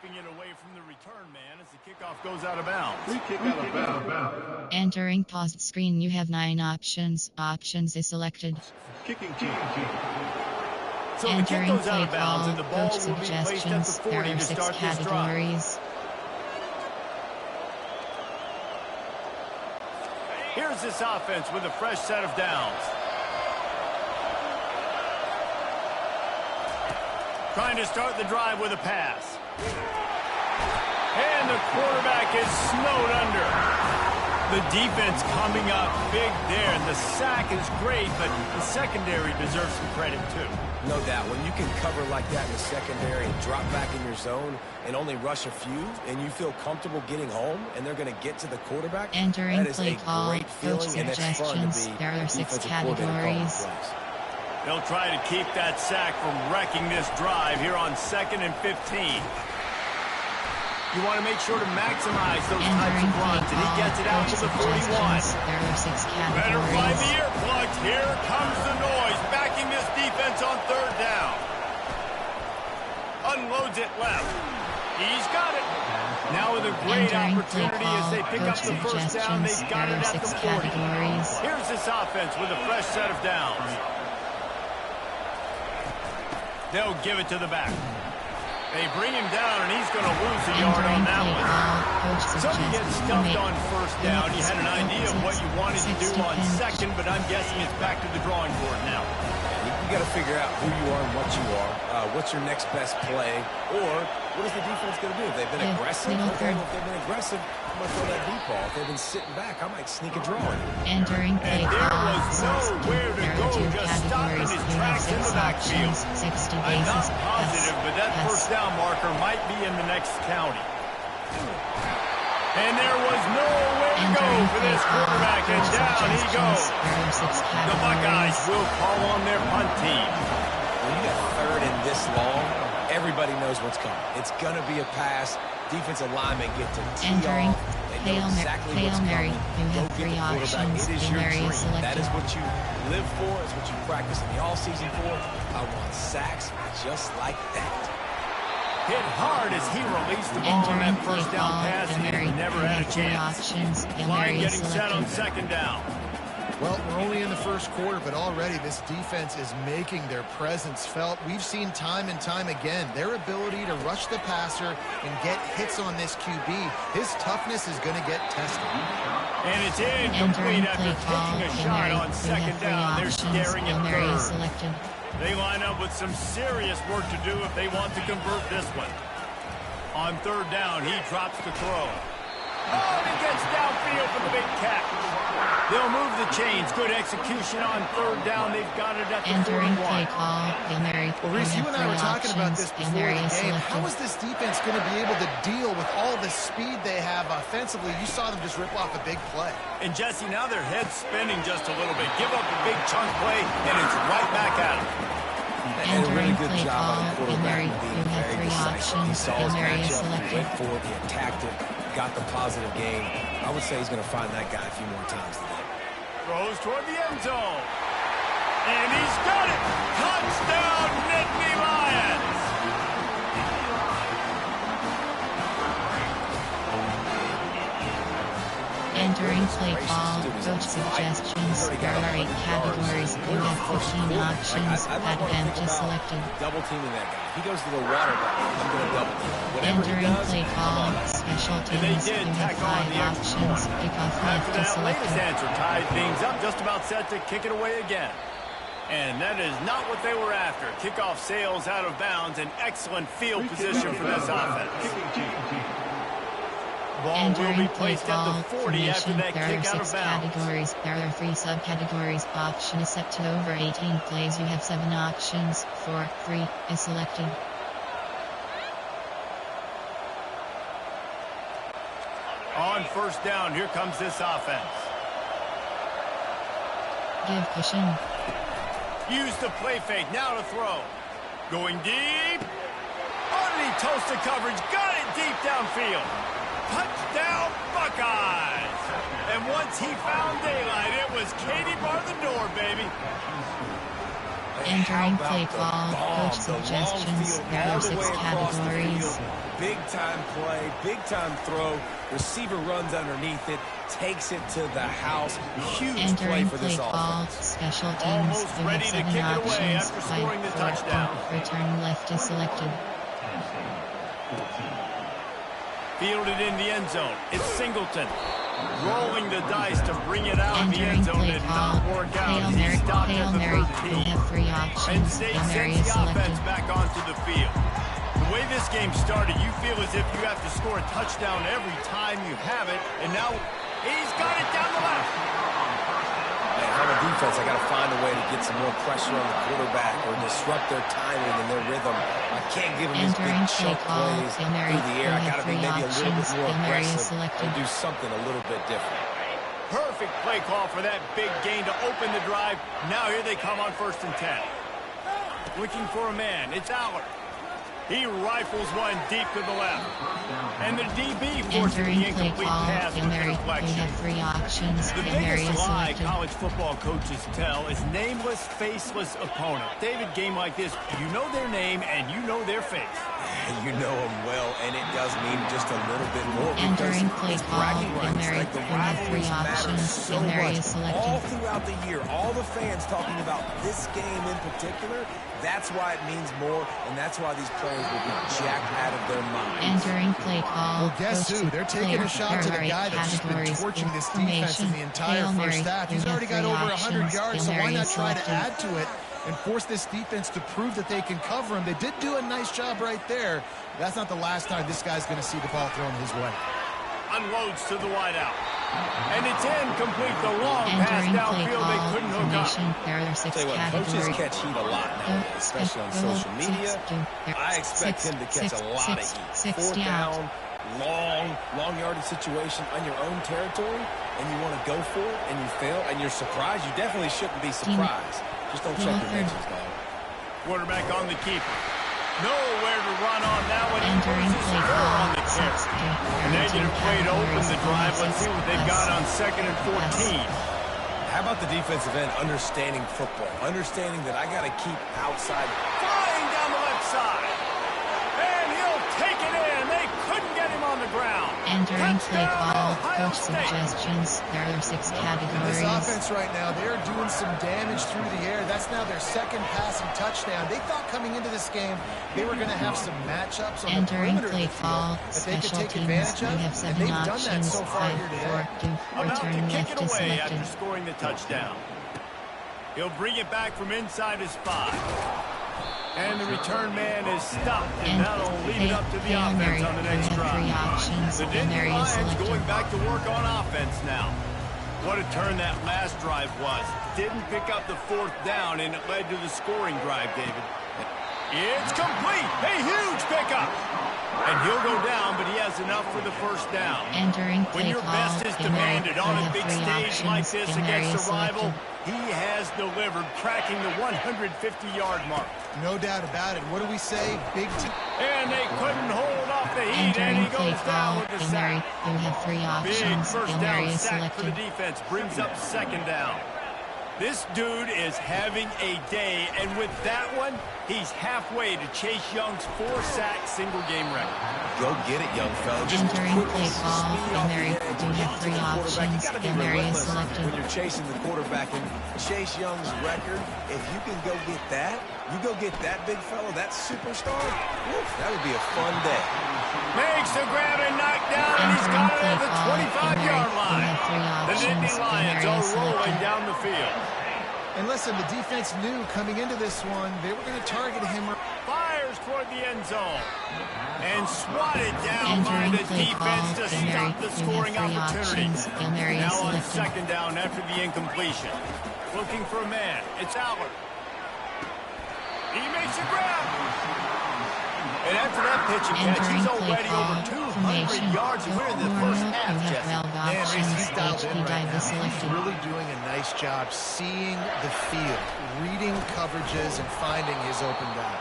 keeping it away from the return man as the kickoff goes out of bounds. Free kick out of bounds. Entering paused screen, you have 9 options. Options is selected. Kicking team. So the kick Entering goes out play of bounds, call, and the ball coach will be placed at the suggestions. 40 There are to 6 start this drive. categories. Here's this offense with a fresh set of downs. Trying to start the drive with a pass. And the quarterback is snowed under. The defense coming up big there. The sack is great, but the secondary deserves some credit too. No doubt. When you can cover like that in the secondary and drop back in your zone and only rush a few, and you feel comfortable getting home, and they're going to get to the quarterback, Entering that is play a call, great feeling, coach and it's fun suggestions. to be There are 6 defensive coordinator calling categories. plays. They'll try to keep that sack from wrecking this drive here on 2nd and 15. You want to make sure to maximize those types Entering of play runs, and he call, gets it out coach to the 41. suggestions. There are 6 Better find the categories. earplugs. Here comes the noise, backing this defense on 3rd down. Unloads it left. He's got it. Now with a great Entering play opportunity as they pick call, up the coach first down. They've suggestions. got There it are at the 6 40. categories. Here's this offense with a fresh set of downs. They'll give it to the back. They bring him down, and he's going to lose a yard on Entering that play one. call, coach So you get suggestions. stuffed on 1st down. You had an idea of what you wanted to do 60 on pinch. 2nd, but I'm guessing it's back to the drawing board now. You got to figure out who you are and what you are. What's your next best play? Or what is the defense going to do? If they've been Yeah, aggressive, middle okay, third. well, if they've been aggressive, I'm going to throw that deep ball. If they've been sitting back, I might sneak a draw in. Entering play And there call, was nowhere to there go, are 2 just stopping categories. his You have tracks in 6 the backfield. options. 60 I'm bases. not positive, but that Pass. first down marker might be in the next county. And there was nowhere to go Entering for play this call, quarterback, and coach down he suggestions. goes. There are 6 The Buckeyes categories. will call on their punt team. When you got 3rd and this long, everybody knows what's coming. It's going to be a pass. Defensive linemen get to tee Entering off. They know exactly Hail what's Mary. coming. You Go have get 3 the quarterback. options. It is Hail your Mary is dream. That selected. is what you live for. It's what you practice in the all-season for. I want sacks just like that. Hit hard as he released the ball on Entering that play first down call, pass, Hail and Mary. he never You had a have 3 chance. options. Hail Line Mary is getting set on selected. 2nd down. Well, we're only in the first quarter, but already this defense is making their presence felt. We've seen time and time again their ability to rush the passer and get hits on this QB. His toughness is going to get tested. And it's Entering incomplete after play call, taking a Hail shot Mary. on You 2nd have 3 down. They're options. staring Hail at Mary is 3rd. selected. They line up with some serious work to do if they want to convert this one. On 3rd down, he drops the throw. Oh, and he gets downfield for the big catch. They'll move the chains. Good execution on 3rd down. They've got it at the Entering 41. play call, Hail Mary. Well, Reese, you and I were talking about this Hail before Mary the is game. selected. How is this defense going to be able to deal with all the speed they have offensively? You saw them just rip off a big play. And Jesse, now their head's spinning just a little bit. Give up a big chunk play, and it's right back at them. And a really Entering good play job by the call, Hail quarterback Mary. being You have very 3 decisive. He options. saw Hail his Mary is matchup, he selected. went for it, he attacked it, got the positive gain. I would say he's going to find that guy a few more times today. Throws toward the end zone. And he's got it. Touchdown, Nittany Lions. Entering play call, coach suggestions. There are 8 categories. You have 15 options. Advantage is selected. Double teaming that guy. If he goes to the water bottle, I'm going to double team him. Whatever he Entering does, play I'm call, on it. special And they teams. did You have tack on 5 the extra options. point. Kickoff After left is that latest selected. answer tied things up, just about set to kick it away again. And that is not what they were after. Kickoff sails out of bounds. An excellent field position for this offense. Kicking team. Ball will be Entering play placed call, at the 40 after formation. that There kick are out of 6 bounds. categories. There are 3 subcategories. Option is set to over 18 plays. You have 7 options. 4, 3 is selected. On 1st down, here comes this offense. Give cushion. Use the play fake, now to throw. Going deep. Underneath toasted coverage, got it deep downfield. Touchdown, Buckeyes. And once he found daylight, it was Katie bar the door, baby. Entering play call, coach suggestions, there are 6 categories. Big time play, big time throw, receiver runs underneath it, takes it to the house. Huge play Entering for play this call, offense. special teams, Almost you ready have to 7 kick it away options, after scoring the 5, touchdown. return left is selected. Fielded in the end zone. It's Singleton. Rolling the dice to bring it out in the Entering end zone. play Did call, not work out. Hail He Mary, stopped at Hail the Mary, 13. you have 3 And options, State Hail Mary sends is the offense selected. back onto the field. The way this game started, you feel as if you have to score a touchdown every time you have it. And now he's got it down the left. Man, if I'm a defense, I got to find a way to get some more pressure on the quarterback or disrupt their timing and their rhythm. I can't give them these big Entering play chunk call, plays Hail Mary, through the air. I you got have to be 3 maybe a little bit options, more Hail Mary is aggressive selected. and do something a little bit different. Perfect play call for that big gain to open the drive. Now here they come on 1st and 10. Looking for a man. It's Aller. He rifles one deep to the left. And the DB forces the Entering play incomplete call, pass Hail with Mary, the you deflection. have 3 options, The Hail Mary biggest is lie selected. college football coaches tell is nameless, faceless opponent. David, game like this, you know their name and you know their face. You know them well, and it does mean just a little bit more. Entering play it's call, bragging Hail rights. Mary, Like the you have 3 rivalries matter options, so Hail Mary much. is selected. All throughout the year, all the fans talking about this game in particular, that's why it means more, and that's why these players will be jacked out of their minds. Entering play call, Well, guess coach who? They're taking player, a shot to there the are guy 8 that's just been categories. torching this defense in the entire Hail Mary, first half. you He's have already got 3 over 100 options, yards, Hail so why Mary not is try to selected. add to it and force this defense to prove that they can cover him? They did do a nice job right there. That's not the last time this guy's going to see the ball thrown his way. Unloads to the wideout. And it's incomplete. The long pass Entering play downfield they call, couldn't hook up. formation, there are 6 Tell you what, coaches categories. catch heat a lot now, especially on social media. I expect him to catch a lot of heat. 4th down, long yardage situation on your own territory, and you want to go for it, and you fail, and you're surprised. You definitely shouldn't be surprised. Just don't check your mentions, man. Quarterback on the keeper. Nowhere to run on that one. He Entering loses play 4 on call, the 6 carry. A negative play to open the drive. Let's see what they've got on 2nd and 14. How about the defensive end understanding football, understanding that I got to keep outside. Flying down the left side. And he'll take it in. They couldn't get him on the ground. Entering play Touchdown, call, Ohio coach State. suggestions, there are 6 This categories. offense right now, they're doing some damage through the air. That's now their 2nd passing touchdown. They thought coming into this game they were going to have some matchups on the Entering perimeter of play the field call, that they could special take teams, advantage you of, have and 7 they've done that options, so far 5, here today. 4, 2, About to return kick left it is away selected. after scoring the touchdown. He'll bring it back from inside his 5. And the return man is stopped, and And that'll leave it up to the Hail offense Mary, on the you next have 3 drive. options, The Hail Denver Mary is Lions selected. going back to work on offense now. What a turn that last drive was. Didn't pick up the 4th down, and it led to the scoring drive, David. It's complete. A huge pickup. And he'll go down, but he has enough for the 1st down. Entering When play your call, best is Hail Mary, demanded you on a have big 3 stage like options, this Hail Mary against is a rival, selected. he has delivered, cracking the 150-yard mark. No doubt about it. What do we say? Big team. And they couldn't hold off the heat, and Entering he play goes down call, with the Hail Mary, sack. you have 3 Big options, 1st Hail Mary down is sack for the selected. defense. Brings up 2nd down. This dude is having a day, and with that one, he's halfway to Chase Young's 4-sack single-game record. Go get it, young fella. Just Entering quick, play call, speed Hail off the Mary, edge, you get have to 3 the quarterback. You options, gotta be Hail Mary is relentless selected. when you're chasing the quarterback. And Chase Young's record, if you can go get that, you go get that big fella, that superstar, woof, that would be a fun day. Makes the grab and knock down, and he's Entering got it play at the call, Hail Mary, 25-yard you line. have 3 The Nittany options, Hail Lions Mary are is rolling selected. down the field. And listen, the defense knew coming into this one they were going to target him. Fires toward the end zone. And swatted down by Entering the play defense call, to Hail Mary, stop the you scoring have 3 opportunity. options, Hail Mary is Now on selected. 2nd down after the incompletion. Looking for a man. It's Aller. He makes a grab. And after that pitch and catch, Entering he's play already over call, 200 formation, yards. And we're in the Corner, first you half, have Jesse. 12 Man, Reese, options, he's dialed HP in right dive now. is He's selected. really doing a nice job seeing the field, reading coverages, and finding his open guy.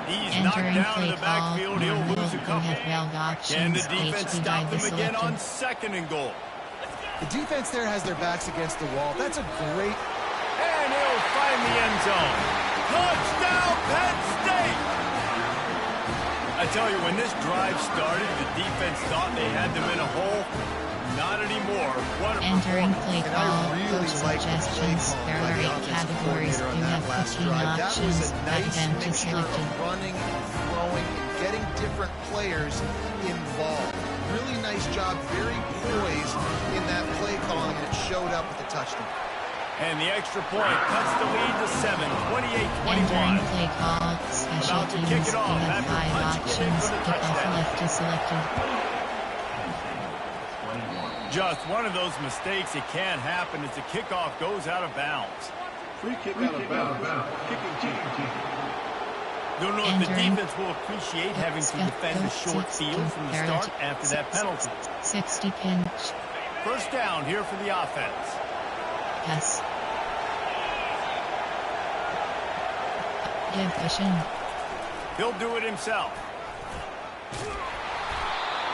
He's knocked Entering down in play the call, backfield. He'll Corner, lose a you couple. have 12 Can the options, defense HP stop dive is them again on selected. 2nd and goal? The defense there has their backs against the wall. That's a great. And he'll find the end zone. tell you, when this drive started, the defense thought they had them in a hole. Not anymore. What a Entering play And call, I really coach like the play suggestions. call There by are the 8 offensive categories. coordinator on You that have last 15 drive. That was options. a Add nice them to mixture selected. of running and throwing and getting different players involved. Really nice job, very poised in that play calling, and it showed up with the touchdown. And the extra point cuts the lead to 7, 28-21. Entering play call, special About to teams. kick it You off have after 5 punching it in options. for the Kick off touchdown. left to selected. Just one of those mistakes. It can't happen as the kickoff goes out of bounds. Free kick out of bounds. Kicking team. Don't know if the Entering. defense will appreciate having to defend a short field from the start after that penalty. 60 pinch. First down here for the offense. Pass. Give vision. He'll do it himself.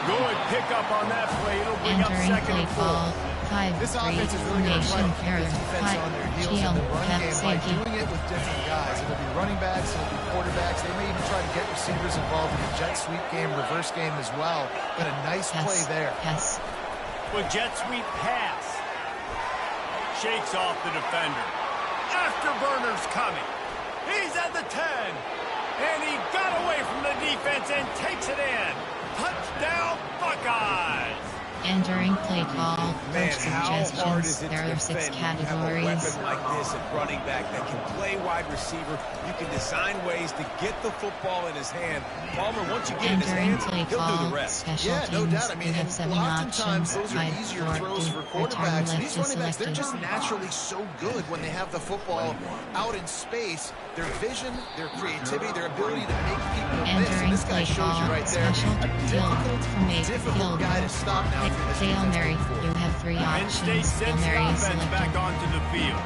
Good pickup on that play. It'll bring up Entering second play and call. 4. 5 This 3 offense is really going to try formation to keep error. this defense on their heels in the run game by safety. doing it with different guys. It'll be running backs, it'll be quarterbacks. They may even try to get receivers involved in the jet sweep game, reverse game as well. But a nice play there. Pass. With jet sweep pass. Shakes off the defender. Afterburner's coming. He's at the 10. And he got away from the defense and takes it in. Touchdown, Buckeyes. Entering play call. Man, Coach how hard is suggestions. it to There are 6 defend when you have a categories. weapon like this at running back that can play wide receiver? You can design ways to get the football in his hand. Palmer, once you get in his Entering hands, play he'll do call. the rest. Special Yeah, teams. no doubt. I mean, You have and 7 oftentimes options. those are 5 easier 4 throws for return quarterbacks. left These to running backs, they're selected. just naturally so good when they have the football out in space. Their vision, their creativity, their ability to make people miss. And Entering this guy play shows you call. right there. Special A difficult guy to stop now. for this Hail defense Mary. going forward. You have 3 Penn State options. Hail sends the Mary is offense back selected. onto the field.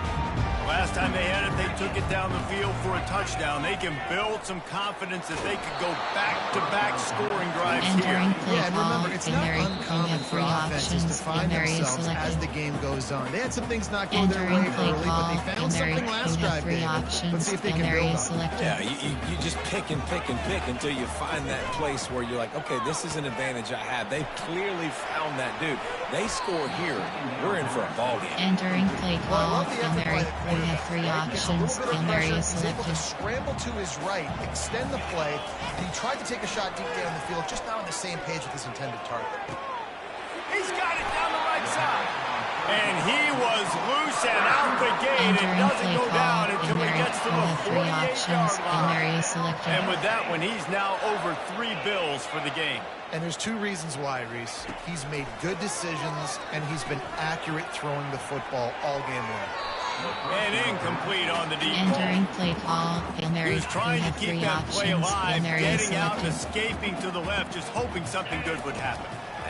Last time they had it, they took it down the field for a touchdown. They can build some confidence that they could go back-to-back scoring drives here. Entering play Yeah, and call. remember, it's Hail not Mary. You uncommon have for 3 offenses to options. Hail find Mary is themselves as the selected. game goes on. They had some things not go their way Entering play early, but call. they Hail found Mary. something You last have drive, 3 David. options. Let's see if they Hail can Mary build is on it. selected. Yeah, you just pick and pick and pick until you find that place where you're like, okay, this is an advantage I have. They clearly found that dude. They score here, we're in for a ball game. Entering play Well, I call. love the Hail effort by Mary. the You quarterback. have 3 Right? Gets a little options. bit of Hail Mary pressure. is He's able to selected. scramble to his right, extend the play, and he tried to take a shot deep down the field, just not on the same page with his intended target. He's got it down the right side. And he was loose and out the gate. It Entering doesn't play go call. down Hail until he Mary. gets to You the have 3 options. 48-yard Hail Mary line. is selected. And with that one, he's now over 3 bills for the game. And there's 2 reasons why, Reese. He's made good decisions, and he's been accurate throwing the football all game long. And incomplete on the deep Entering ball. play call. Hail He Mary. was You trying to have keep 3 that play options. Hail alive, Mary is getting out and selected. escaping to the left, just hoping something good would happen.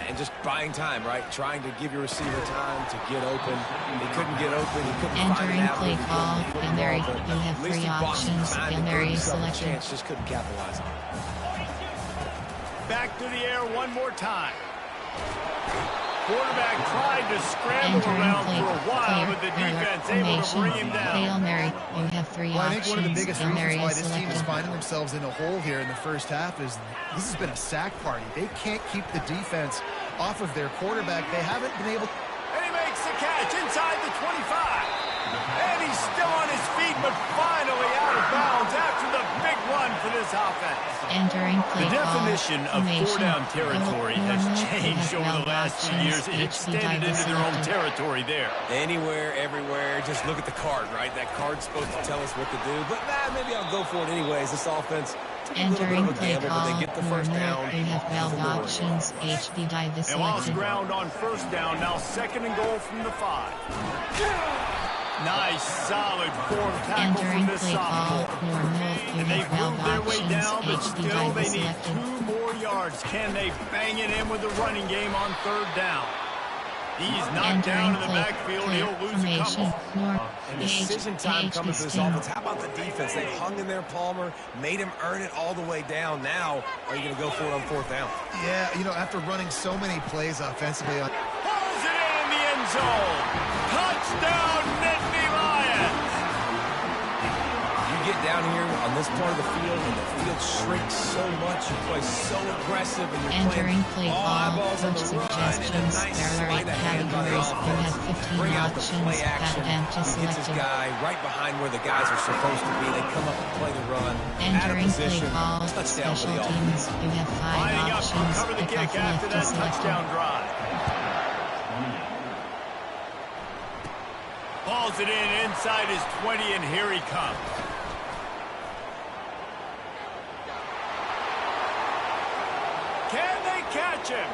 And just buying time, right? Trying to give your receiver time to get open. He couldn't get open. He couldn't find Entering an avenue play to call. get the Hail Mary. ball, but You have at least 3 he bought some options. time Hail to Mary give is himself a selected. chance, just couldn't capitalize on it. Back to the air one more time. Quarterback tried to scramble Entering around play for a while, but the clear defense able to bring him formation. down. Hail Mary. You have 3 Well, I options. think one of the biggest Hail Mary reasons why is this team is selected. finding themselves in a hole here in the first half is this has been a sack party. They can't keep the defense off of their quarterback. They haven't been able. And he makes the catch inside the 25. And he's still on his feet, but finally out of bounds after the big run for this offense. Entering play The call. definition of Formation. four-down territory has changed over the last few years. It extended into their own territory there. Anywhere, everywhere, just look at the card, right? That card's supposed to tell us what to do, but maybe I'll go for it anyways. This offense took a little bit Entering of a play gamble, but call. they get the first down. You have 12 for more. options. HB dive is And lost selected. ground on first down. Now second and goal from the 5. Nice, solid form tackle Entering from this play call. sophomore. Normal. You And they've have 12 moved their way options. down, but HB still dive they is need selected. 2 more yards. Can they bang it in with the running game on third down? He's knocked down in the backfield. He'll lose a couple. And decision time coming for this offense. How about the defense? They hung in there, Palmer, made him earn it all the way down. Now, are you going to go for it on fourth down? Yeah, after running so many plays offensively on. Pulls it in the end zone. Touchdown, Nittany Lions. You get down here on this part of the field, when the field shrinks so much, you play so aggressive, and you're Entering play all ball, eyeballs on coach the run, suggestions, and a nice there are 8 sleight of hand by the categories, you offense. have 15 Bring out the options, play action. that empty He gets his selected. guy right behind where the guys are supposed to be. They come up and play the run. Out of Entering play position, ball, touchdown for special the teams, offense. you have 5 Lining up to options, cover the pick kick off after left that to selected. touchdown drive. Balls it in inside his 20, and here he comes. Can they catch him?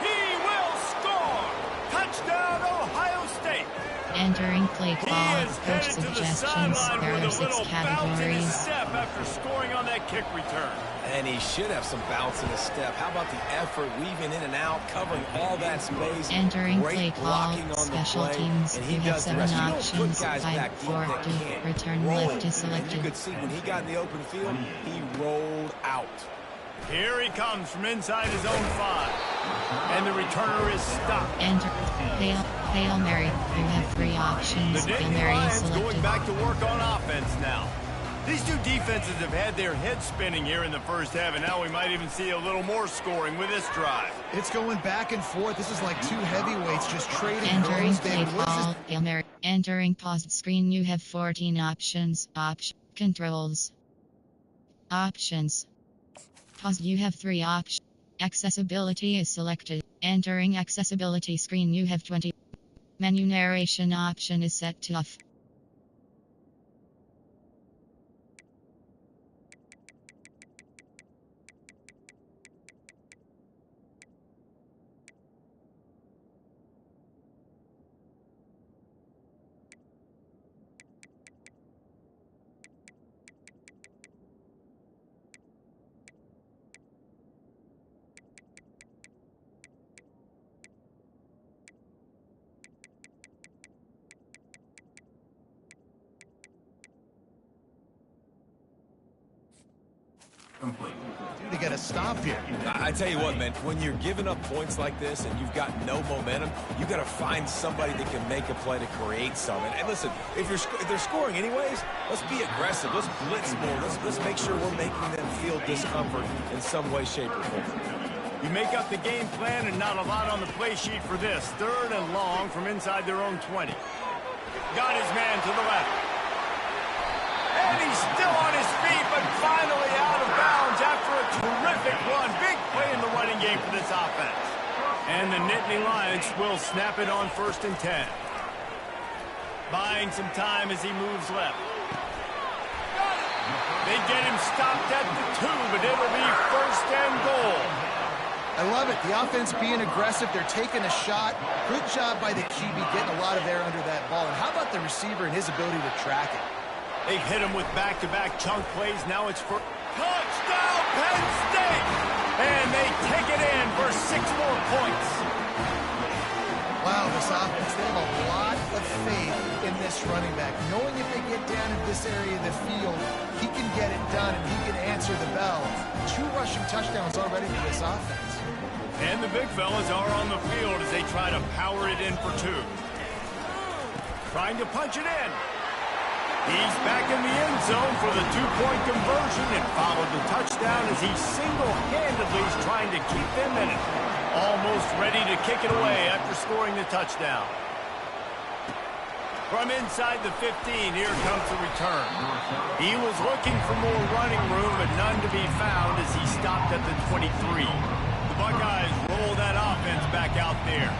He will score! Touchdown, Ohio State! Entering play He ball, is coach headed to the suggestions, sideline there with are a 6 little bounce in his categories. step after scoring on that kick return. And he should have some bounce in his step. How about the effort, weaving in and out, covering all that space. Entering Great play ball, blocking on the special play, teams, and he you have does the 7 rest. You don't options, put guys 5, back deep 4, that 2, can't return roll. left to And you selected. could see when he got in the open field, he rolled out. Here he comes from inside his own 5. And the returner is stopped. Enter Hail Mary, you have 3 options, The Hail Nittany Mary is Lions going selected. back to work on offense now. These two defenses have had their heads spinning here in the first half, and now we might even see a little more scoring with this drive. It's going back and forth. This is like 2 heavyweights just trading Entering blows. play David, what is this? ball, Hail Mary. Entering pause screen, you have 14 options. Controls. Options. Pause, you have 3 options. Accessibility is selected. Entering accessibility screen, you have 20. Menu narration option is set to off. To get a stop here. I tell you what, man, when you're giving up points like this and you've got no momentum, you got to find somebody that can make a play to create some. And listen, if they're scoring anyways, let's be aggressive. Let's blitz more. Let's make sure we're making them feel discomfort in some way, shape, or form. You make up the game plan and not a lot on the play sheet for this. 3rd and long from inside their own 20. Got his man to the left. And he's still on his feet, but finally out of bounds after a terrific run. Big play in the running game for this offense. And the Nittany Lions will snap it on 1st and 10. Buying some time as he moves left. They get him stopped at the 2, but it'll be 1st and goal. I love it. The offense being aggressive. They're taking a shot. Good job by the QB getting a lot of air under that ball. And how about the receiver and his ability to track it? They've hit him with back-to-back chunk plays. Now it's for touchdown, Penn State! And they take it in for 6 more points. Wow, this offense, they have a lot of faith in this running back. Knowing if they get down in this area of the field, he can get it done and he can answer the bell. 2 rushing touchdowns already for this offense. And the big fellas are on the field as they try to power it in for 2. Trying to punch it in. He's back in the end zone for the 2-point conversion and followed the touchdown as he single-handedly is trying to keep them in it. Almost ready to kick it away after scoring the touchdown. From inside the 15, here comes the return. He was looking for more running room, but none to be found as he stopped at the 23. The Buckeyes roll that offense back out there.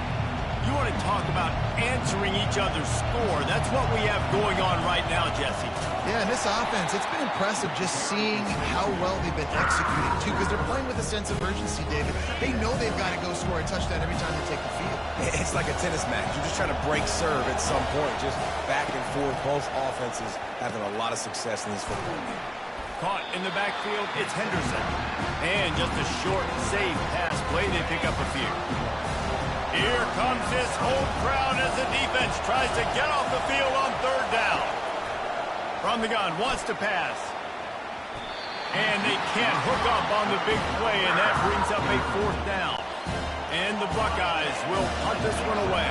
You want to talk about answering each other's score. That's what we have going on right now, Jesse. Yeah, and this offense, it's been impressive just seeing how well they've been executing, too, because they're playing with a sense of urgency, David. They know they've got to go score a touchdown every time they take the field. It's like a tennis match. You're just trying to break serve at some point, just back and forth. Both offenses having a lot of success in this football game. Caught in the backfield, it's Henderson. And just a short, safe pass play, they pick up a few. Here comes this home crowd as the defense tries to get off the field on 3rd down. From the gun, wants to pass. And they can't hook up on the big play, and that brings up a 4th down. And the Buckeyes will punt this one away.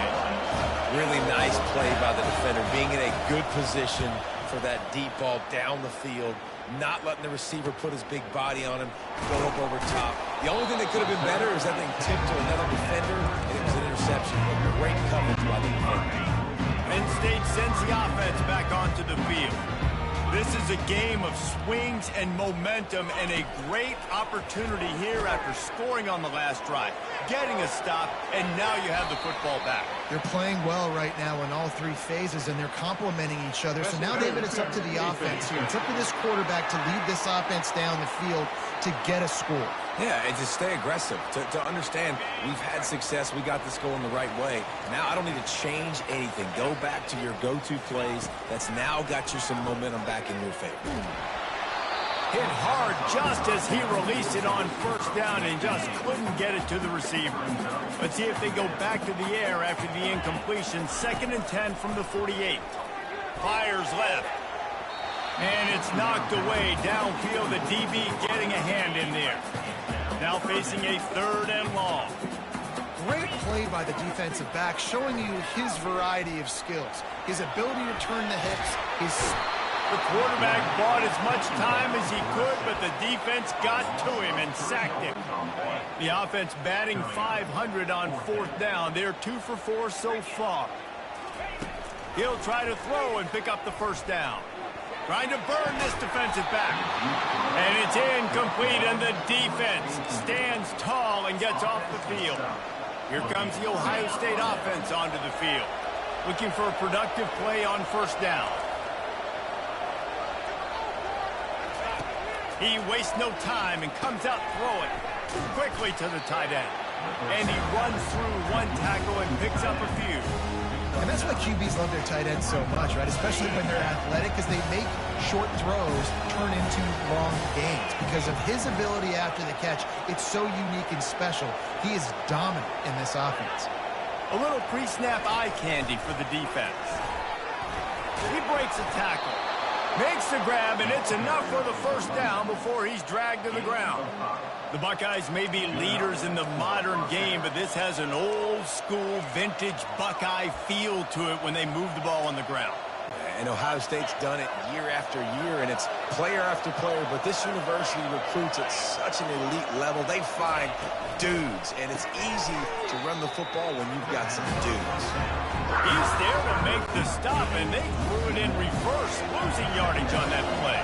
Really nice play by the defender, being in a good position for that deep ball down the field, not letting the receiver put his big body on him, go up over top. The only thing that could have been better is that thing tipped to another defender, and it was an interception. Great coverage by the defender. Penn State sends the offense back onto the field. This is a game of swings and momentum, and a great opportunity here after scoring on the last drive, getting a stop, and now you have the football back. They're playing well right now in all three phases, and they're complementing each other. So now, David, it's up to the offense here. It's up to this quarterback to lead this offense down the field to get a score. Yeah, and to stay aggressive, to understand we've had success, we got this going the right way. Now I don't need to change anything. Go back to your go-to plays. That's now got you some momentum back in your favor. Hit hard just as he released it on first down and just couldn't get it to the receiver. Let's see if they go back to the air after the incompletion. 2nd and 10 from the 48. Fires left. And it's knocked away downfield. The DB getting a hand in there. Now facing a 3rd and long. Great play by the defensive back, showing you his variety of skills. His ability to turn the hips. The quarterback bought as much time as he could, but the defense got to him and sacked him. The offense batting .500 on 4th down. They're 2 for 4 so far. He'll try to throw and pick up the 1st down. Trying to burn this defensive back. And it's incomplete, and the defense stands tall and gets off the field. Here comes the Ohio State offense onto the field, looking for a productive play on 1st down. He wastes no time and comes out throwing quickly to the tight end. And he runs through one tackle and picks up a few. And that's why QBs love their tight ends so much, right? Especially when they're athletic, because they make short throws turn into long gains. Because of his ability after the catch, it's so unique and special. He is dominant in this offense. A little pre-snap eye candy for the defense. He breaks a tackle, makes the grab, and it's enough for the 1st down before he's dragged to the ground. The Buckeyes may be leaders in the modern game, but this has an old-school, vintage Buckeye feel to it when they move the ball on the ground. And Ohio State's done it year after year, and it's player after player, but this university recruits at such an elite level. They find dudes, and it's easy to run the football when you've got some dudes. He's there to make the stop, and they threw it in reverse, losing yardage on that play.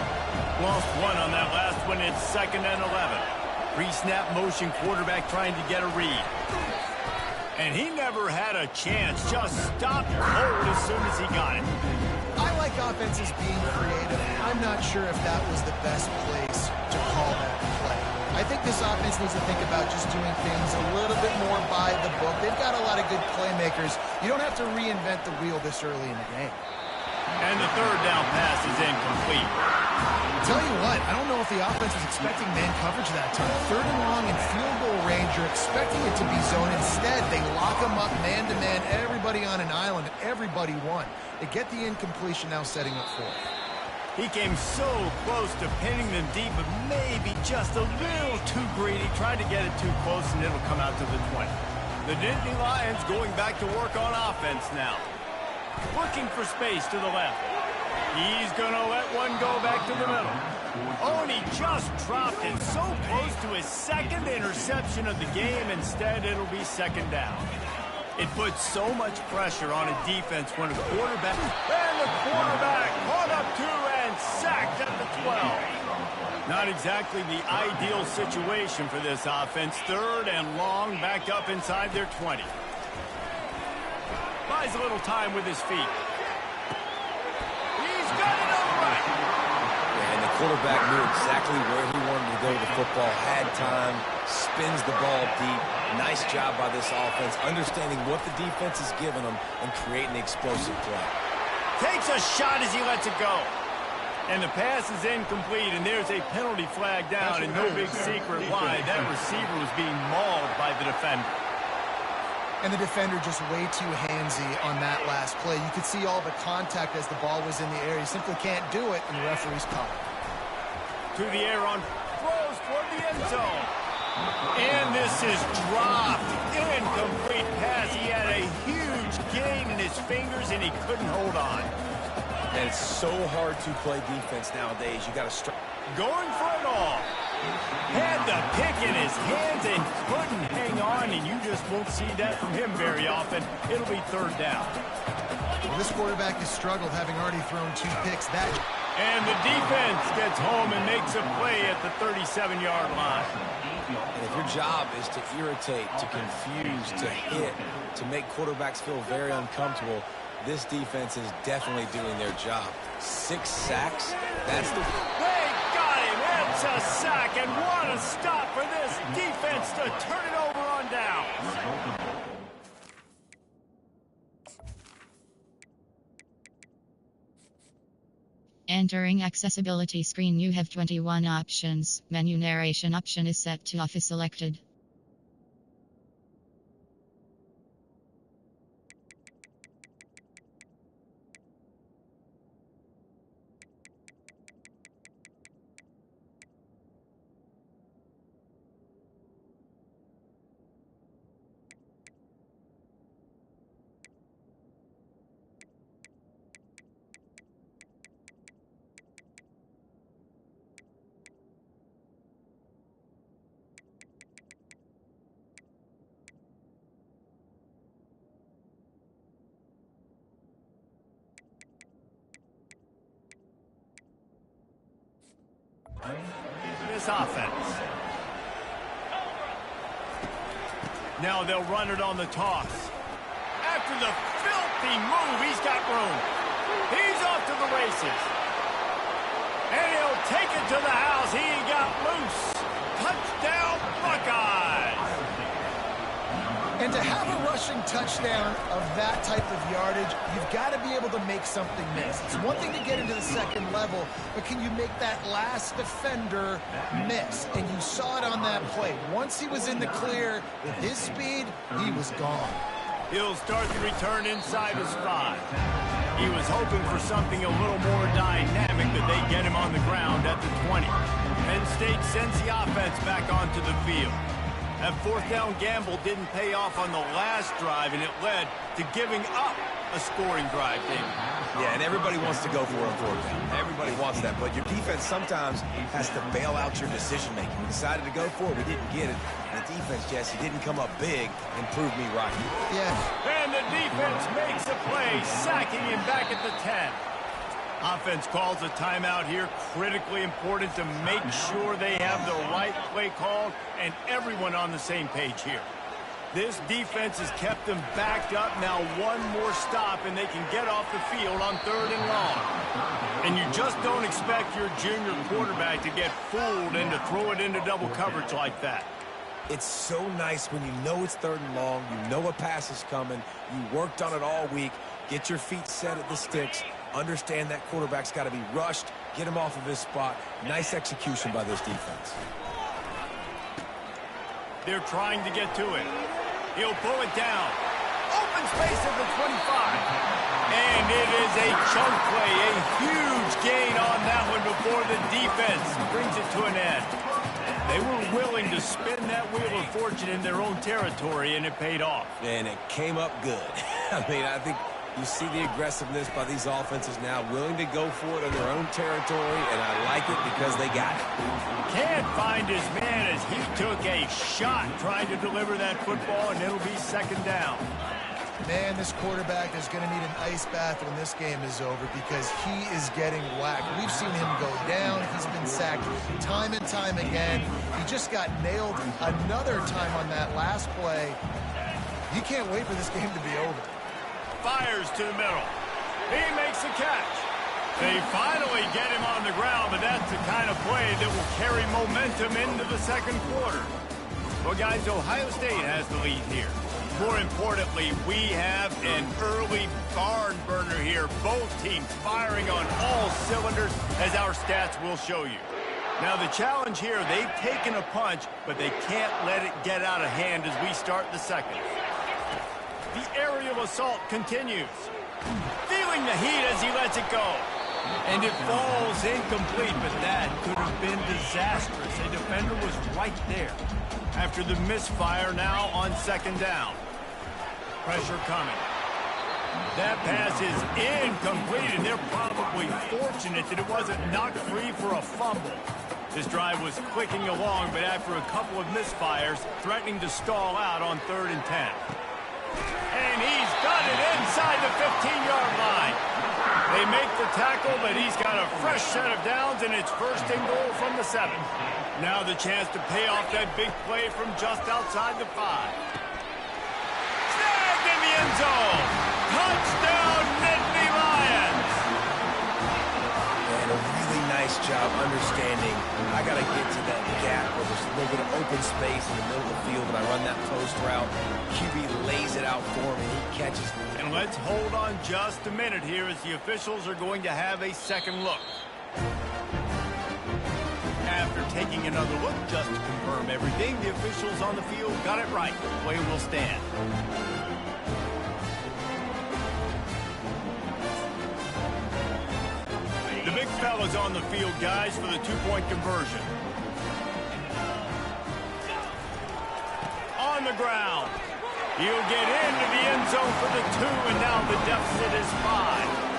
Lost 1 on that last one. It's 2nd and 11. Pre-snap motion, quarterback trying to get a read. And he never had a chance, just stopped cold as soon as he got it. I like offenses being creative. I'm not sure if that was the best place to call that play. I think this offense needs to think about just doing things a little bit more by the book. They've got a lot of good playmakers. You don't have to reinvent the wheel this early in the game. And the 3rd down pass is incomplete. Tell you what, I don't know if the offense was expecting man coverage that time. 3rd and long in field goal range, you're expecting it to be zone. Instead, they lock them up man-to-man, everybody on an island, and everybody won. They get the incompletion, now setting up 4th. He came so close to pinning them deep, but maybe just a little too greedy. Tried to get it too close, and it'll come out to the 20. The Nittany Lions going back to work on offense now. Looking for space to the left. He's going to let one go back to the middle. Oh, and he just dropped it so close to his 2nd interception of the game. Instead, it'll be 2nd down. It puts so much pressure on a defense when a quarterback... And the quarterback caught up to and sacked at the 12. Not exactly the ideal situation for this offense. 3rd and long, back up inside their 20. Buys a little time with his feet. He's got it on the right. Yeah, and the quarterback knew exactly where he wanted to go with the football, had time, spins the ball deep. Nice job by this offense, understanding what the defense is giving them and creating the explosive play. Takes a shot as he lets it go. And the pass is incomplete, and there's a penalty flag down, and no big secret why. That receiver was being mauled by the defender. And the defender just way too handsy on that last play. You could see all the contact as the ball was in the air. He simply can't do it, and the referee's caught it. To the air on throws toward the end zone. And this is dropped. Incomplete pass. He had a huge gain in his fingers, and he couldn't hold on. And it's so hard to play defense nowadays. You got to strike. Going for it all. Had the pick in his hands and couldn't hang on, and you just won't see that from him very often. It'll be third down. Well, this quarterback has struggled, having already thrown 2 picks. And the defense gets home and makes a play at the 37-yard line. And if your job is to irritate, to confuse, to hit, to make quarterbacks feel very uncomfortable, this defense is definitely doing their job. 6 sacks, that's the... They got him! It's a sack, and what a stop for this defense to turn it over on down. Entering accessibility screen, you have 21 options. Menu narration option is set to off is selected. This offense. Now they'll run it on the toss. After the filthy move, he's got room. He's off to the races. And he'll take it to the house. He got loose. Touchdown, Buckeyes. And to have a rushing touchdown of that type of yardage, you've got to be able to make something miss. It's one thing to get into the second level, but can you make that last defender miss? And you saw it on that play. Once he was in the clear, with his speed, he was gone. He'll start the return inside his 5. He was hoping for something a little more dynamic, that they get him on the ground at the 20. Penn State sends the offense back onto the field. That 4th down gamble didn't pay off on the last drive, and it led to giving up a scoring drive, David. Yeah, and everybody wants to go for a 4th down. Everybody wants that, but your defense sometimes has to bail out your decision-making. We decided to go for it. We didn't get it. And the defense, Jesse, didn't come up big and prove me right. Yeah. And the defense makes a play, sacking him back at the 10. Offense calls a timeout here. Critically important to make sure they have the right play called and everyone on the same page here. This defense has kept them backed up. Now one more stop and they can get off the field on 3rd and long. And you just don't expect your junior quarterback to get fooled and to throw it into double coverage like that. It's so nice when you know it's 3rd and long, you know a pass is coming, you worked on it all week, get your feet set at the sticks, understand that quarterback's got to be rushed, get him off of his spot. Nice execution by this defense. They're trying to get to it. He'll pull it down. Open space at the 25. And it is a chunk play, a huge gain on that one before the defense brings it to an end. They were willing to spin that wheel of fortune in their own territory, and it paid off. And it came up good. I mean, I think you see the aggressiveness by these offenses now, willing to go for it in their own territory, and I like it because they got it. Can't find his man as he took a shot trying to deliver that football, and it'll be 2nd down. Man, this quarterback is going to need an ice bath when this game is over because he is getting whacked. We've seen him go down. He's been sacked time and time again. He just got nailed another time on that last play. You can't wait for this game to be over. Fires to the middle. He makes the catch. They finally get him on the ground, but that's the kind of play that will carry momentum into the 2nd quarter. Well, guys, Ohio State has the lead here. More importantly, we have an early barn burner here. Both teams firing on all cylinders, as our stats will show you. Now, the challenge here, they've taken a punch, but they can't let it get out of hand as we start the 2nd. The aerial assault continues. Feeling the heat as he lets it go. And it falls incomplete, but that could have been disastrous. A defender was right there. After the misfire, now on 2nd down. Pressure coming. That pass is incomplete, and they're probably probably fortunate that it wasn't knocked free for a fumble. This drive was clicking along, but after a couple of misfires, threatening to stall out on 3rd and 10. And he's got it inside the 15-yard line. They make the tackle, but he's got a fresh set of downs, and it's 1st and goal from the 7. Now the chance to pay off that big play from just outside the 5. Snagged in the end zone. Touchdown, Nittany Lions. And a really nice job understanding I got to get to that gap where there's a little bit of open space in the middle of the field, and I run that post route. QB lays it out for him, and he catches. And let's hold on just a minute here as the officials are going to have a second look. After taking another look just to confirm everything, the officials on the field got it right. Play will stand. The big fella's on the field, guys, for the 2-point conversion. On the ground. He'll get into the end zone for the 2, and now the deficit is 5.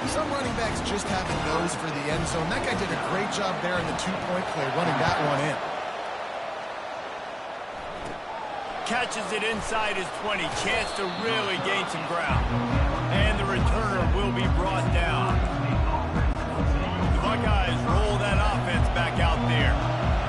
Some running backs just have a nose for the end zone. That guy did a great job there in the 2-point play, running that one in. Catches it inside his 20. Chance to really gain some ground. And the returner will be brought down. The Buckeyes roll that offense back out there.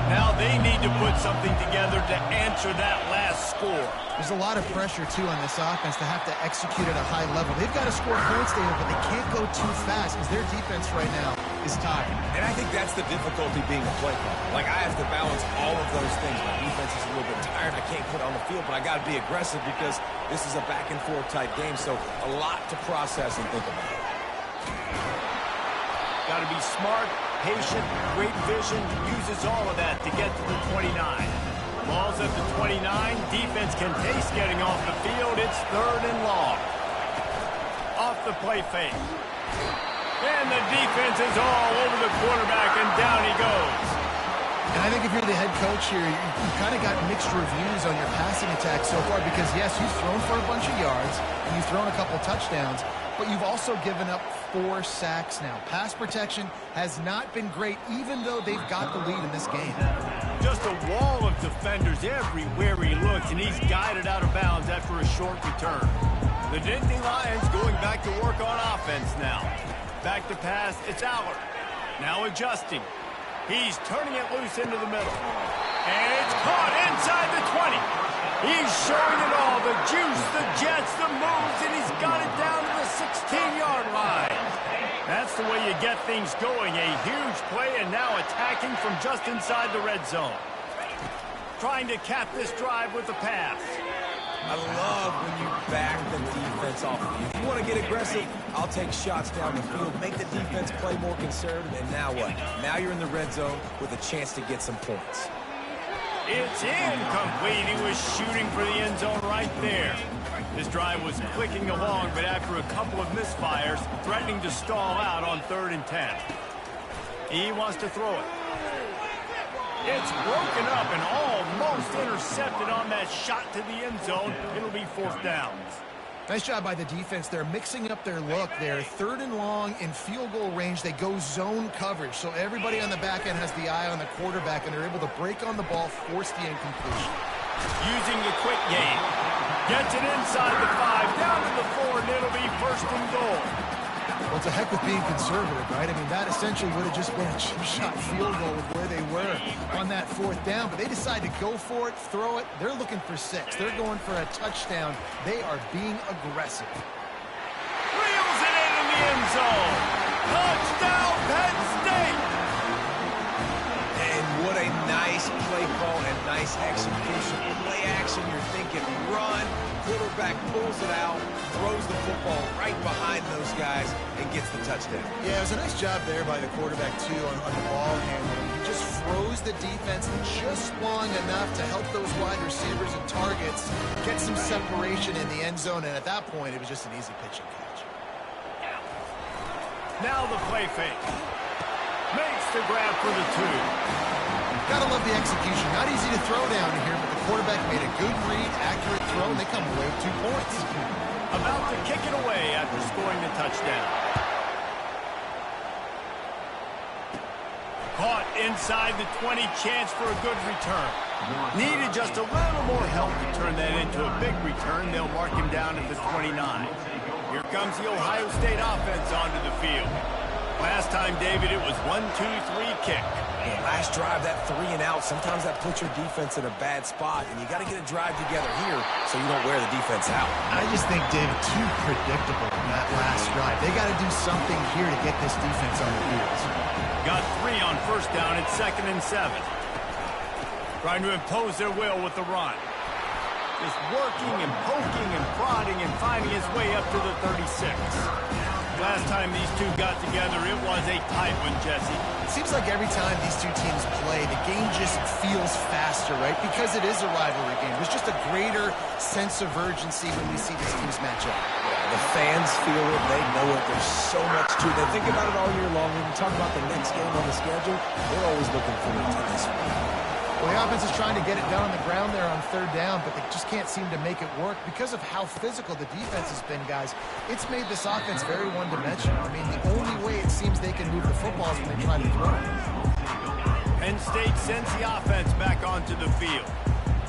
Now they need to put something together to answer that last score. There's a lot of pressure, too, on this offense to have to execute at a high level. They've got to score points, David, but they can't go too fast because their defense right now is tired. And I think that's the difficulty being a play caller. Like, I have to balance all of those things. My defense is a little bit tired. I can't put it on the field, but I got to be aggressive because this is a back-and-forth type game, so a lot to process and think about. Got to be smart, patient, great vision, uses all of that to get to the 29. Ball's at the 29. Defense can taste getting off the field. It's 3rd and long. Off the play fake. And the defense is all over the quarterback, and down he goes. And I think if you're the head coach here, you've kind of got mixed reviews on your passing attack so far because, yes, you've thrown for a bunch of yards, and you've thrown a couple touchdowns, but you've also given up 4 sacks now. Pass protection has not been great, even though they've got the lead in this game. Just a wall of defenders everywhere he looks, and he's guided out of bounds after a short return. The Nittany Lions going back to work on offense now. Back to pass, it's Allard. Now adjusting. He's turning it loose into the middle. And it's caught inside the 20. He's showing it all, the juice, the jets, the moves, and he's got it down to the 16-yard line. That's the way you get things going. A huge play, and now attacking from just inside the red zone. Trying to cap this drive with the pass. I love when you back the defense off of you. If you want to get aggressive, I'll take shots down the field, make the defense play more conservative, and now what? Now you're in the red zone with a chance to get some points. It's incomplete. He was shooting for the end zone right there. This drive was clicking along, but after a couple of misfires, threatening to stall out on 3rd and 10. He wants to throw it. It's broken up and almost intercepted on that shot to the end zone. It'll be 4th down. Nice job by the defense. They're mixing up their look there. 3rd and long in field goal range. They go zone coverage. So everybody on the back end has the eye on the quarterback, and they're able to break on the ball, force the incompletion. Using the quick game. Gets it inside the 5, down to the 4, and it'll be 1st and goal. Well, it's a heck with being conservative, right? I mean, that essentially would have just been a chip shot field goal with where they were on that 4th down. But they decide to go for it, throw it. They're looking for 6. They're going for a touchdown. They are being aggressive. Reels it in the end zone. Touchdown, Penn State. And what a nice play call and nice execution. Play action, you're thinking run. Quarterback pulls it out, throws the football right behind those guys, and gets the touchdown. Yeah, it was a nice job there by the quarterback, too, on the ball handling. He just froze the defense just long enough to help those wide receivers and targets get some separation in the end zone, and at that point, it was just an easy pitch and catch. Now the play fake. Makes the grab for the 2. Gotta love the execution. Not easy to throw down here, but the quarterback made a good read, accurate throw, and they come away with 2 points. About to kick it away after scoring the touchdown. caught inside the 20, chance for a good return. Needed just a little more help to turn that into a big return. They'll mark him down at the 29. Here comes the Ohio State offense onto the field. Last time, David, it was 1-2-3 kick. Yeah, last drive, that 3 and out, sometimes that puts your defense in a bad spot, and you got to get a drive together here so you don't wear the defense out. I just think, David, too predictable in that last drive. They got to do something here to get this defense on the field. Got 3 on first down at 2nd and 7. Trying to impose their will with the run. Just working and poking and prodding and finding his way up to the 36. Last time these two got together, it was a tight one, Jesse. It seems like every time these two teams play, the game just feels faster, right? Because it is a rivalry game. There's just a greater sense of urgency when we see these teams match up. The fans feel it. They know it. There's so much to it. They think about it all year long. When you talk about the next game on the schedule, they're always looking forward to this one. Well, the offense is trying to get it done on the ground there on 3rd down, but they just can't seem to make it work because of how physical the defense has been, guys. It's made this offense very one-dimensional. I mean, the only way it seems they can move the football is when they try to throw it. Penn State sends the offense back onto the field.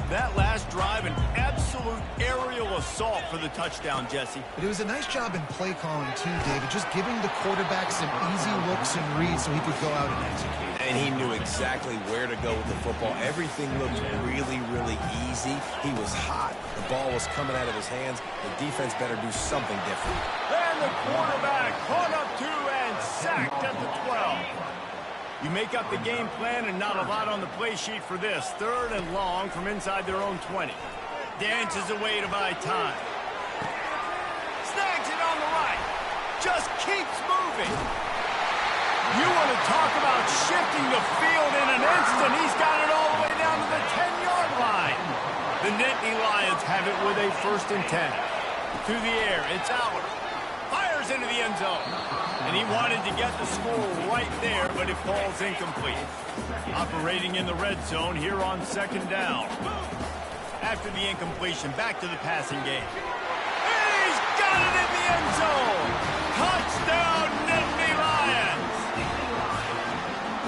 That last drive, an absolute aerial assault for the touchdown, Jesse. But it was a nice job in play calling, too, David, just giving the quarterback some easy looks and reads so he could go out and execute. And he knew exactly where to go with the football. Everything looked really, really easy. He was hot. The ball was coming out of his hands. The defense better do something different. And the quarterback caught up to and sacked at the 12. You make up the game plan and not a lot on the play sheet for this. 3rd and long from inside their own 20. Dances away to buy time. Snags it on the right. Just keeps moving. You want to talk about shifting the field in an instant. He's got it all the way down to the 10-yard line. The Nittany Lions have it with a 1st and 10. Through the air, it's Aller. Fires into the end zone. And he wanted to get the score right there, but it falls incomplete. Operating in the red zone here on 2nd down. After the incompletion, back to the passing game. He's got it in the end zone. Touchdown, Nittany Lions.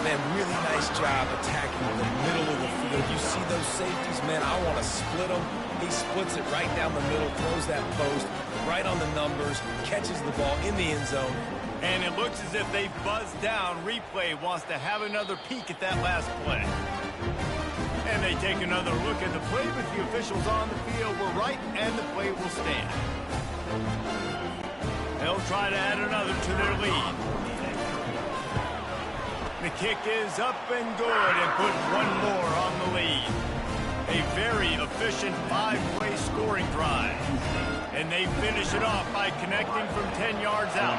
Man, really nice job attacking the middle of the field. You see those safeties, man, I want to split them. He splits it right down the middle, throws that post, right on the numbers, catches the ball in the end zone. And it looks as if they buzzed down. Replay wants to have another peek at that last play. And they take another look at the play, but the officials on the field were right, and the play will stand. They'll try to add another to their lead. The kick is up and good and put one more on the lead. A very efficient 5-play scoring drive. And they finish it off by connecting from 10 yards out.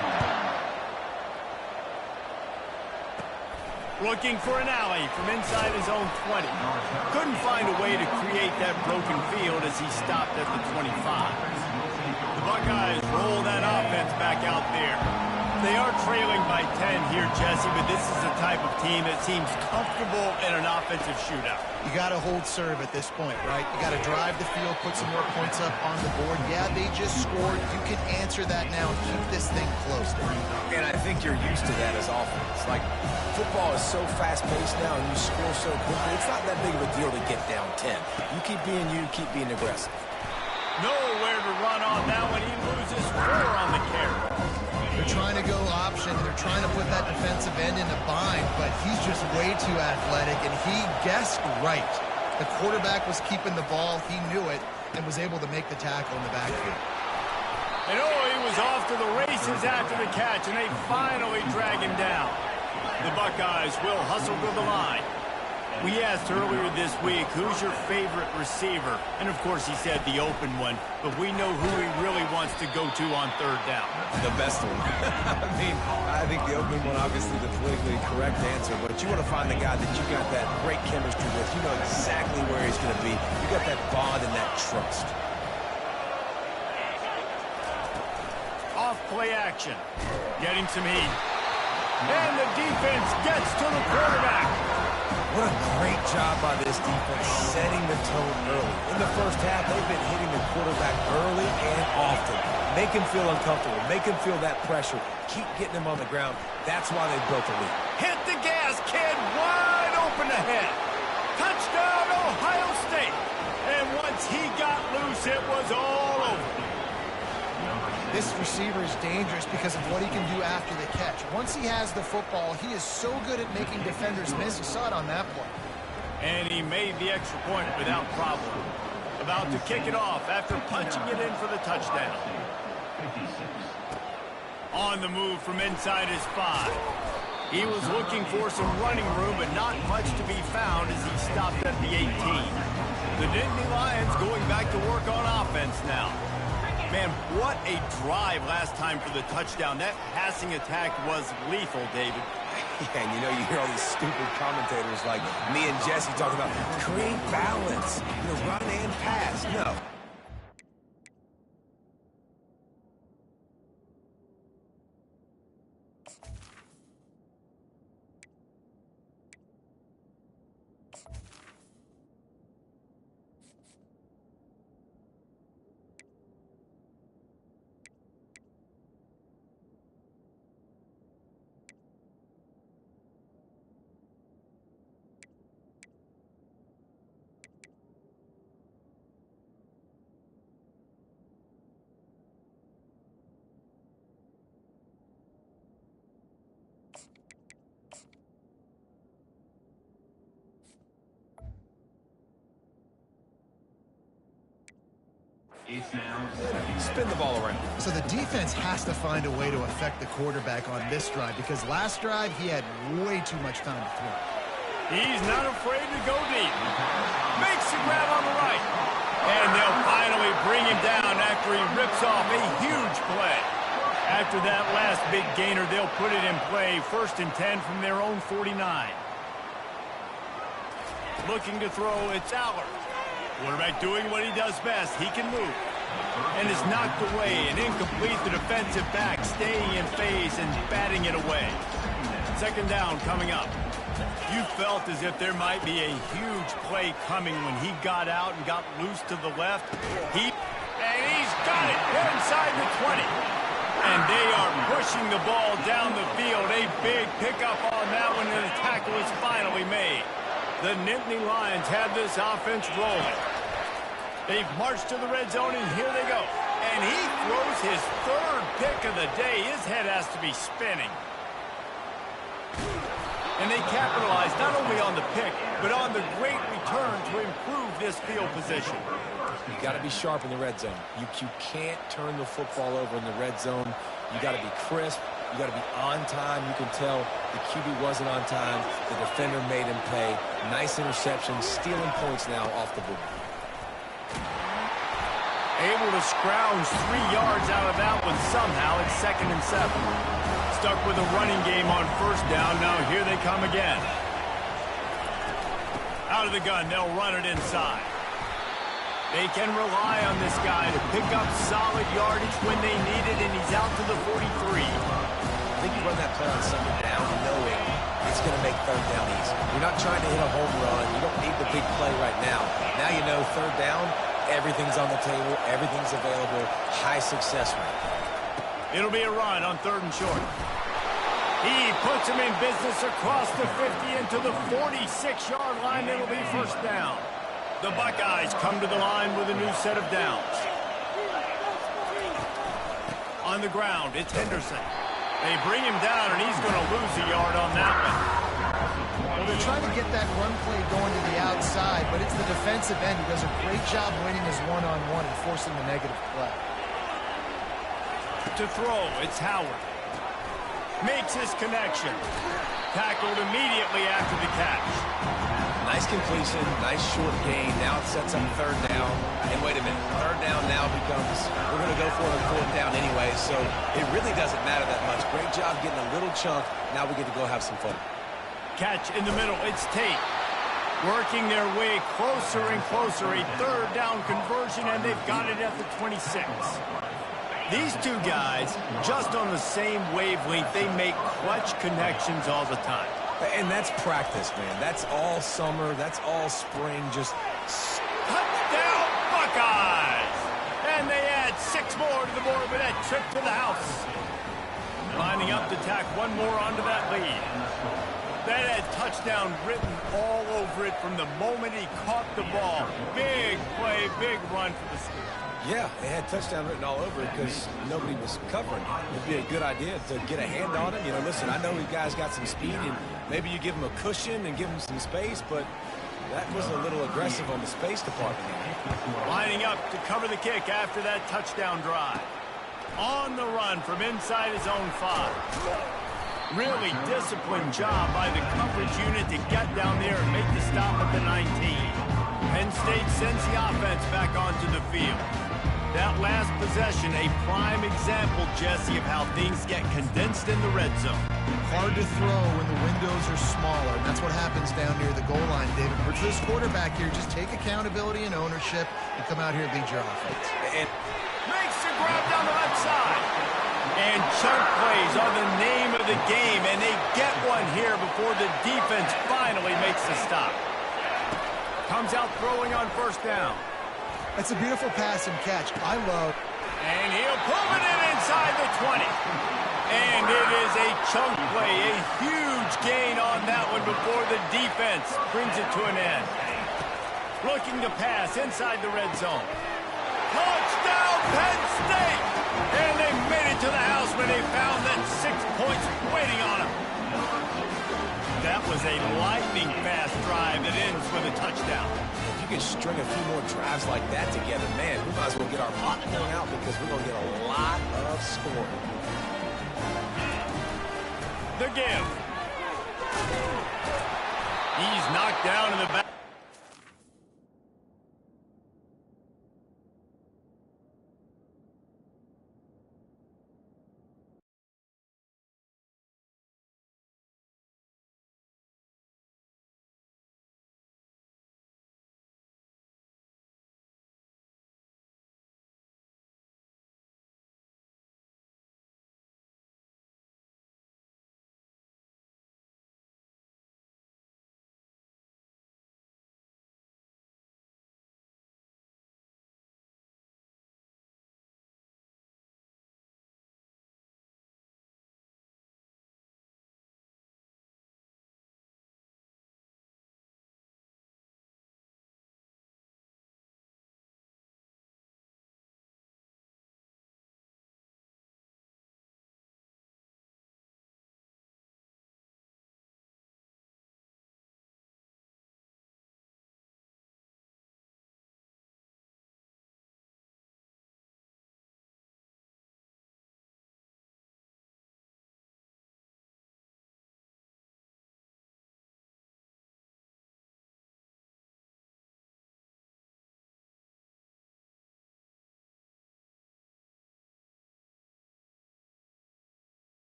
Looking for an alley from inside his own 20. Couldn't find a way to create that broken field as he stopped at the 25. The Buckeyes roll that offense back out there. They are trailing by 10 here, Jesse, but this is the type of team that seems comfortable in an offensive shootout. You got to hold serve at this point, right? You got to drive the field, put some more points up on the board. Yeah, they just scored. You can answer that now and keep this thing close. And I think you're used to that as offense. Like, football is so fast-paced now and you score so quickly, it's not that big of a deal to get down 10. You keep being you, keep being aggressive. Nowhere to run on that one. He loses 4 on the carry. They're trying to go option. They're trying to put that defensive end in a bind, but he's just way too athletic, and he guessed right. The quarterback was keeping the ball. He knew it and was able to make the tackle in the backfield. And he was off to the races after the catch, and they finally drag him down. The Buckeyes will hustle to the line. We asked earlier this week, who's your favorite receiver? And, of course, he said the open one, but we know who he really wants to go to on 3rd down. The best one. I think the open one, obviously the politically correct answer, but you want to find the guy that you got that great chemistry with. You know exactly where he's going to be. You got that bond and that trust. Off play action. Getting some heat. And the defense gets to the quarterback. What a great job by this defense setting the tone early. In the first half, they've been hitting the quarterback early and often. Make him feel uncomfortable. Make him feel that pressure. Keep getting him on the ground. That's why they built the lead. Hit the gas, kid. ahead. Touchdown, Ohio State. And once he got loose, it was all over. This receiver is dangerous because of what he can do after the catch. Once he has the football, he is so good at making defenders miss. You saw it on that play. And he made the extra point without problem. About to kick it off after punching it in for the touchdown. On the move from inside his 5. He was looking for some running room, but not much to be found as he stopped at the 18. The Nittany Lions going back to work on offense now. Man, what a drive last time for the touchdown. That passing attack was lethal, David. Yeah, and you know, you hear all these stupid commentators like me and Jesse talking about create balance, run and pass. No. Spin the ball around. So the defense has to find a way to affect the quarterback on this drive because last drive he had way too much time to throw. He's not afraid to go deep. Makes the grab on the right. And they'll finally bring him down after he rips off a huge play. After that last big gainer, they'll put it in play 1st and 10 from their own 49. Looking to throw, it's Aller. Quarterback doing what he does best. He can move. And is knocked away and incomplete. The defensive back staying in phase and batting it away. 2nd down coming up. You felt as if there might be a huge play coming when he got out and got loose to the left. And he's got it inside the 20. And they are pushing the ball down the field. A big pickup on that one, and the tackle is finally made. The Nittany Lions have this offense rolling. They've marched to the red zone, and here they go. And he throws his 3rd pick of the day. His head has to be spinning. And they capitalize not only on the pick, but on the great return to improve this field position. You got to be sharp in the red zone. You can't turn the football over in the red zone. You got to be crisp. You got to be on time. You can tell the QB wasn't on time. The defender made him pay. Nice interception, stealing points now off the board. Able to scrounge 3 yards out of that one somehow. It's 2nd and 7. Stuck with a running game on 1st down. Now here they come again. Out of the gun, they'll run it inside. They can rely on this guy to pick up solid yardage when they need it, and he's out to the 43. I think you run that play on 2nd down knowing it's going to make 3rd down easy. You're not trying to hit a home run. You don't need the big play right now. Now you know 3rd down, everything's on the table, everything's available, high success rate. It'll be a run on 3rd and short. He puts him in business across the 50 into the 46-yard line. It'll be 1st down. The Buckeyes come to the line with a new set of downs. On the ground, it's Henderson. They bring him down, and he's going to lose a yard on that one. Well, they're trying to get that run play going to the outside, but it's the defensive end who does a great job winning his one-on-one and forcing the negative play. To throw, it's Howard. Makes his connection. Tackled immediately after the catch. Nice completion, nice short gain. Now it sets up 3rd down. And wait a minute, 3rd down now becomes, we're going to go for it on 4th down anyway, so it really doesn't matter that much. Great job getting a little chunk. Now we get to go have some fun. Catch in the middle, it's Tate. Working their way closer and closer. A 3rd down conversion, and they've got it at the 26. These two guys, just on the same wavelength, they make clutch connections all the time. And that's practice, man. That's all summer. That's all spring. Just touchdown, Buckeyes! And they add 6 more to the board with that trip to the house. Lining up to tack one more onto that lead. That had touchdown written all over it from the moment he caught the ball. Big play, big run for the score. Yeah, it had touchdown written all over it because nobody was covering. It'd be a good idea to get a hand on him. You know, listen, I know you guys got some speed, and maybe you give him a cushion and give him some space, but that was a little aggressive on the space department. Lining up to cover the kick after that touchdown drive. On the run from inside his own 5. Really disciplined job by the coverage unit to get down there and make the stop at the 19. Penn State sends the offense back onto the field. That last possession, a prime example, Jesse, of how things get condensed in the red zone. Hard to throw when the windows are smaller, and that's what happens down near the goal line, David. For this quarterback here, just take accountability and ownership and come out here and lead your offense. And makes the grab down the left side. And chunk plays are the name of the game, and they get one here before the defense finally makes the stop. Comes out throwing on first down. That's a beautiful pass and catch. I love. And he'll pull it in inside the 20. And it is a chunk play, a huge gain on that one before the defense brings it to an end. Looking to pass inside the red zone. Touchdown, Penn State! And they made it to the house when they found that 6 points waiting on them. That was a lightning-fast drive that ends with a touchdown. If you can string a few more drives like that together, man, we might as well get our popcorn out because we're going to get a lot of scoring. The give. He's knocked down in the back.